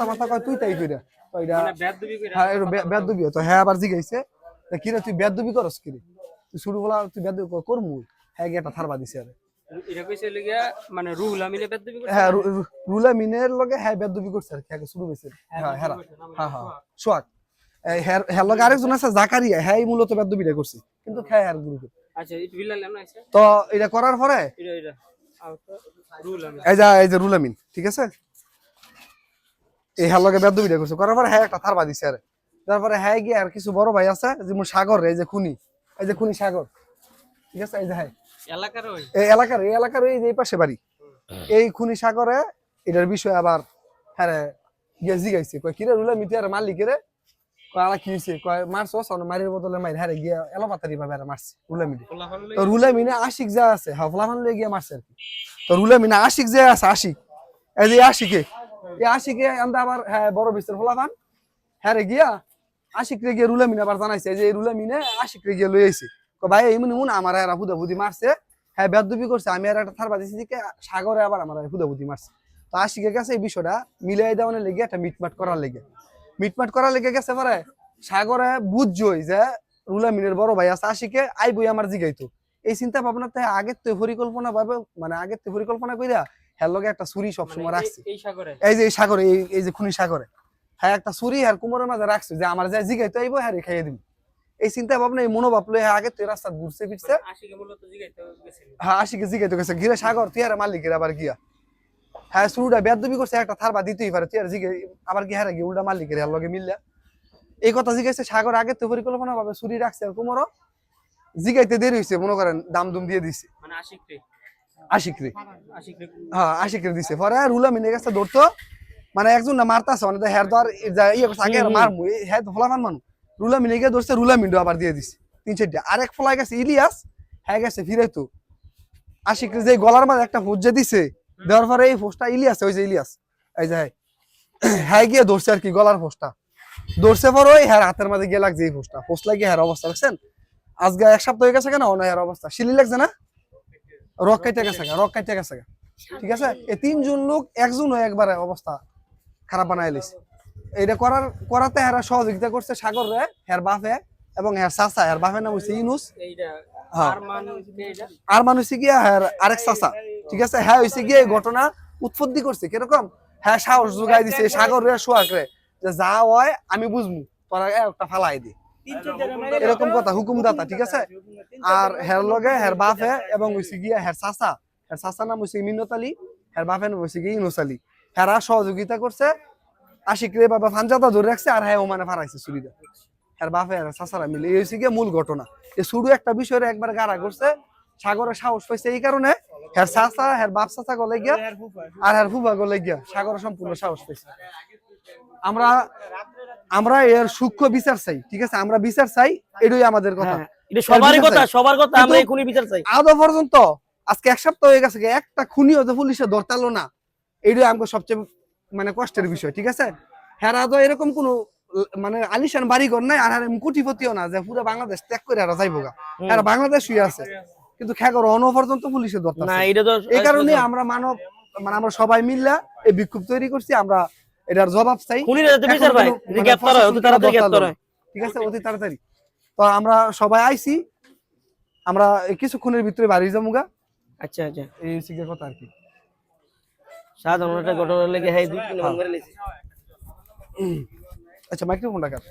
কথা মাথা কয় তুই তাই কইরা ওইটা মানে বেদবি কইরা হ্যাঁ বেদবি তো হ্যাঁ আবার জিগাইছে কি রে তুই বেদবি করস কি রে তুই শুরু বলা তুই বেদবি করমু হ্যাঁ একটা থারবা দিছে আরে এটা কইছে লাগিয়া মানে রুহুল আমিনে বেদবি করছে হ্যাঁ রুলা মিনের লগে হ্যাঁ বেদবি করছে আর কি শুরু হইছে হ্যাঁ হ্যাঁ হ্যাঁ সোয়াক হ্যাঁ লগে আরেকজন আছে জাকারিয়া হ্যাঁ মূলত বেদবিটা করছে কিন্তু হ্যাঁ আর গ্রুপে আচ্ছা এটা বিলাল না আছে তো এটা করার পরে এটা রুহুল আমিন এই যে রুল আমিন ঠিক আছে এই হ্যাঁ লগে বেদবিটা করছে করার পরে হ্যাঁ একটা থারবা দিছে আরে তারপরে হ্যাঁ গিয়ে আর কিছু বড় ভাই আছে যেমন সাগর এই যে খুনি সাগর ঠিক আছে এই যে হ্যাঁ এলাকার ওই এই এলাকার এই যে পাশে বাড়ি এই খুনি সাগরে এটার বিষয় আবার হ্যাঁ গিয়ে জিগাইছে কয় কিরে রুলা মিটিয়ার মালিকেরে কয় আলা কি হইছে কয় মারছস আর মারির বদলে মাইর হারে গিয়া এলোপাতারি ভাবে আর মারছে রুলা মিটি তো রুলা মিনে আশিক যা আছে হ্যাঁ ফলাফান লয়ে গিয়া মারছে আর কি তো রুলা মিনে আশিক যা আছে আশিক এই যে আশিকে আমরা আবার হ্যাঁ বড় বিস্তার ফলাফান হ্যাঁ রে গিয়া আশিক রে গিয়া রুলা মিনে আবার জানাইছে যে রুলা মিনে আশিক রে গিয়া লই আইছে ভাই এমনি হুন আমার এরা হুদাহুদি মারছে হ্যাঁ বেদবি করছে আমি আর একটা থারবা দিছি দিকে সাগরে আবার আমার হুদাহুদি মারছে তো আশিকের কাছে এই বিষয়টা মিলাই দেওয়ানোর লেগে একটা মিটমাট করার লেগে গেছে পরে সাগরে বুঝছই যে রুলা মিনের বড় ভাই আছে আশিকে আইবই আমার জিগাইতো এই চিন্তা ভাবনাতে আগের তো পরিকল্পনা ভাবে মানে আগের তো পরিকল্পনা কইরা হ্যার লগে একটা ছুরি সবসময় রাখছে এই যে এই সাগরে এই যে খুনি সাগরে হ্যাঁ একটা ছুরি আর কুমোরের মাঝে রাখছে যে আমার যা জিগাইতো আইবো হ্যাঁ খাইয়ে দিবি এই চিন্তা ভাবনা এই মনোভাব লয়ে আগে তুই রাস্তা ঘুরছে ফিরছে হ্যাঁ আশিকে জিগাইতে গেছে ঘিরে সাগর তুই আর মালিকের আবার গিয়া হ্যাঁ শুরুটা বেদবি করছে একটা থারবা দিতেই পারে তুই আর জিগে আবার কি হারে গিয়ে উল্টা মালিকের আর লগে মিললা এই কথা জিগাইছে সাগর আগে তো পরিকল্পনা ভাবে ছুরি রাখছে আর কুমোরও জিগাইতে দেরি হয়েছে মনে করেন দাম দুম দিয়ে দিছে আশিকরে হ্যাঁ আশিকরে দিছে পরে রুলা মিনে গেছে ধরতো মানে একজন না মারতাছে মানে হের তো আর ইয়ে করছে আগে মারমু হ্যাঁ তো ফলাফান মানুষ রুলা মিনে গিয়ে ধরছে রুলা মিন্ডো আবার দিয়ে দিছে 3-4টা আরেক ফলাই গেছে ইলিয়াস হ্যাঁ গেছে ফিরাইতো আশিক যে গলার মাঝে একটা ফোজা দিছে দেওয়ার পরে এই ফোসটা ইলিয়াস ওই যে ইলিয়াস এই যে হ্যাঁ গিয়ে ধরছে আর কি গলার ফোসটা ধরছে পর ওই হ্যাঁ হাতের মাঝে গিয়ে লাগছে এই ফোসটা ফোস লাগিয়ে হ্যাঁ অবস্থা দেখছেন আজকে এক সপ্তাহ হয়ে গেছে কেন না হ্যাঁ অবস্থা শিলি লাগছে না রক কাইটে গেছে ঠিক আছে এই 3 জন লোক একজন হয়ে একবারে অবস্থা খারাপ বানাই লিছে এটা করাতে হেরা সহযোগিতা করছে সাগর রে হের বাপে এবং হের চাচা হের বাপের নাম হচ্ছে ইউনুস আর মানুষ গিয়া হের আরেক চাচা ঠিক আছে হ্যাঁ হয়েছে গিয়ে ঘটনা উৎপত্তি করছে কিরকম হ্যাঁ সাহস যোগাই দিছে সাগর রে সোহাগ রে যে যা হয় আমি বুঝবো তোরা একটা ফালাই দি এরকম কথা হুকুমদাতা ঠিক আছে আর হের লগে হের বাপে এবং হয়েছে গিয়া হের চাচা নাম হচ্ছে মিনত আলী হের বাপের নাম হচ্ছে গিয়ে ইউনুস আলী হেরা সহযোগিতা করছে আশিক রে বাবা ফানজাদা ধরে রাখছে আর হ্যাঁ ওমানে ফারাইছে চুরিটা আর বাপে আর চাচারা মিলে এই হচ্ছে গিয়ে মূল ঘটনা এই শুরু একটা বিষয়ের একবার গাড়া করছে সাগরের সাহস পাইছে এই কারণে হের চাচা হের বাপ চাচা গলে গিয়া আর হের ফুফা গলে গিয়া সাগরের সম্পূর্ণ সাহস পাইছে আমরা এর সূক্ষ্ম বিচার চাই ঠিক আছে আমরা বিচার চাই এটাই আমাদের কথা এটা সবার কথা আমরা এখনই বিচার চাই আদৌ পর্যন্ত আজকে এক সপ্তাহ হয়ে গেছে একটা খুনিও তো পুলিশে ধরতালো না এটাই আমাকে সবচেয়ে মানে কষ্টের বিষয় ঠিক আছে হেরা তো এরকম কোনো মানে আলিশান বাড়িঘর নাই আর কোটিপতিও না যে পুরো বাংলাদেশ ত্যাগ করে হেরা যাইবো গা হেরা বাংলাদেশ শুয়ে আছে কিন্তু খেগর অন পর্যন্ত পুলিশে ধরতে এই কারণে আমরা মানে আমরা সবাই মিললা এই বিক্ষোভ তৈরি করছি আমরা এটার জবাব চাই ঠিক আছে অতি তাড়াতাড়ি তো আমরা সবাই আইছি আমরা কিছুক্ষণের ভিতরে বাড়ি যাবো গা আচ্ছা এই হচ্ছে কথা আর কি সাধারণ একটা ঘটনা লেগে হ্যাঁ 2-3 বার মেরে লেছি আচ্ছা মাইক্রোফোনটা কার